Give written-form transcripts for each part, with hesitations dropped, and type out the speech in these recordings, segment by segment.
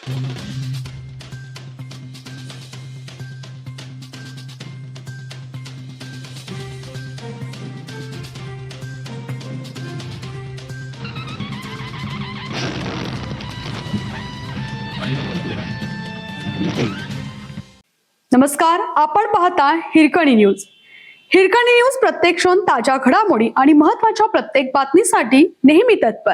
नमस्कार, आपण पाहता हिरकणी न्यूज. हिरकणी न्यूज प्रत्येक क्षण ताज्या घडामोडी आणि महत्त्वाच्या प्रत्येक बातमीसाठी नेहमी तत्पर.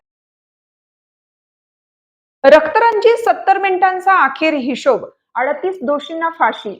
रक्तरंजित 70 मिनिटांचा अखेर हिशोब, 38 दोषींना फाशी.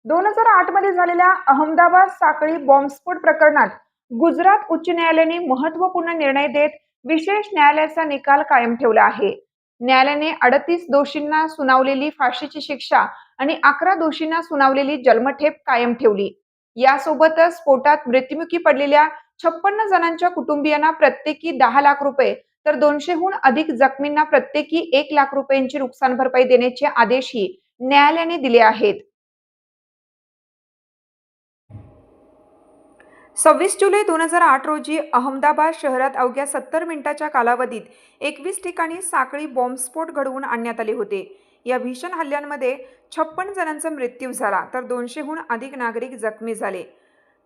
2008 मध्ये झालेल्या अहमदाबाद साखळी बॉम्बस्फोट प्रकरणात गुजरात उच्च न्यायालयाने महत्त्वपूर्ण निर्णय देत विशेष न्यायालयाचा निकाल कायम ठेवला आहे. न्यायालयाने 38 दोषींना सुनावलेली फाशीची शिक्षा आणि 11 दोषींना सुनावलेली जन्मठेप कायम ठेवली. यासोबतच स्फोटात मृत्युमुखी पडलेल्या 56 जणांच्या कुटुंबियांना प्रत्येकी 10 लाख रुपये तर 200हून अधिक जखमींना प्रत्येकी 1 लाख रुपयांची नुकसान भरपाई देण्याचे आदेशही न्यायालयाने दिले आहेत. 26 जुलै 2008 रोजी अहमदाबाद शहरात अवघ्या 70 मिनिटाच्या कालावधीत 21 ठिकाणी साखळी बॉम्बस्फोट घडवून आणण्यात आले होते. या भीषण हल्ल्यांमध्ये 56 जणांचा मृत्यू झाला तर 200हून अधिक नागरिक जखमी झाले.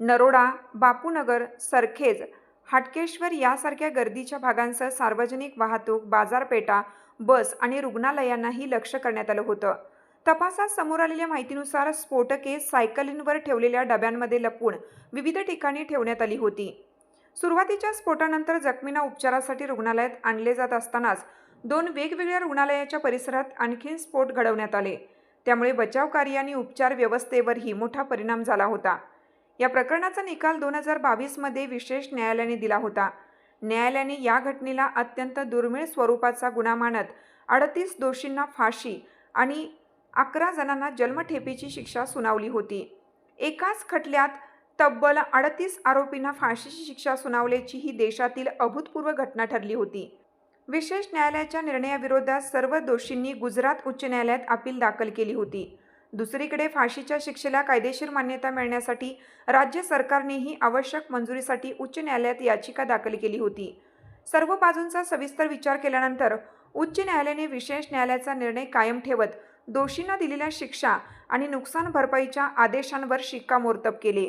नरोडा, बापूनगर, सरखेज, हाटकेश्वर यासारख्या गर्दीच्या भागांसह सार्वजनिक वाहतूक, बाजारपेठा, बस आणि रुग्णालयांनाही लक्ष्य करण्यात आलं होतं. तपासात समोर आलेल्या माहितीनुसार स्फोटके सायकलींवर ठेवलेल्या डब्यांमध्ये लपवून विविध ठिकाणी ठेवण्यात आली होती. सुरुवातीच्या स्फोटानंतर जखमींना उपचारासाठी रुग्णालयात आणले जात असतानाच 2 वेगवेगळ्या रुग्णालयाच्या परिसरात आणखी स्फोट घडवण्यात आले. त्यामुळे बचाव कार्य आणि उपचार व्यवस्थेवरही मोठा परिणाम झाला होता. या प्रकरणाचा निकाल 2022 मध्ये विशेष न्यायालयाने दिला होता. न्यायालयाने या घटनेला अत्यंत दुर्मिळ स्वरूपाचा गुन्हा मानत 38 दोषींना फाशी आणि 11 जणांना जन्मठेपेची शिक्षा सुनावली होती. एकाच खटल्यात तब्बल 38 आरोपींना फाशीची शिक्षा सुनावल्याची ही देशातील अभूतपूर्व घटना ठरली होती. विशेष न्यायालयाच्या निर्णयाविरोधात सर्व दोषींनी गुजरात उच्च न्यायालयात अपील दाखल केली होती. दुसरीकडे फाशीच्या शिक्षेला कायदेशीर मान्यता मिळण्यासाठी राज्य सरकारनेही आवश्यक मंजुरीसाठी उच्च न्यायालयात याचिका दाखल केली होती. सर्व बाजूंचा सविस्तर विचार केल्यानंतर उच्च न्यायालयाने विशेष न्यायालयाचा निर्णय कायम ठेवत दोषींना दिलेल्या शिक्षा आणि नुकसान भरपाईच्या आदेशांवर शिक्कामोर्तब केले.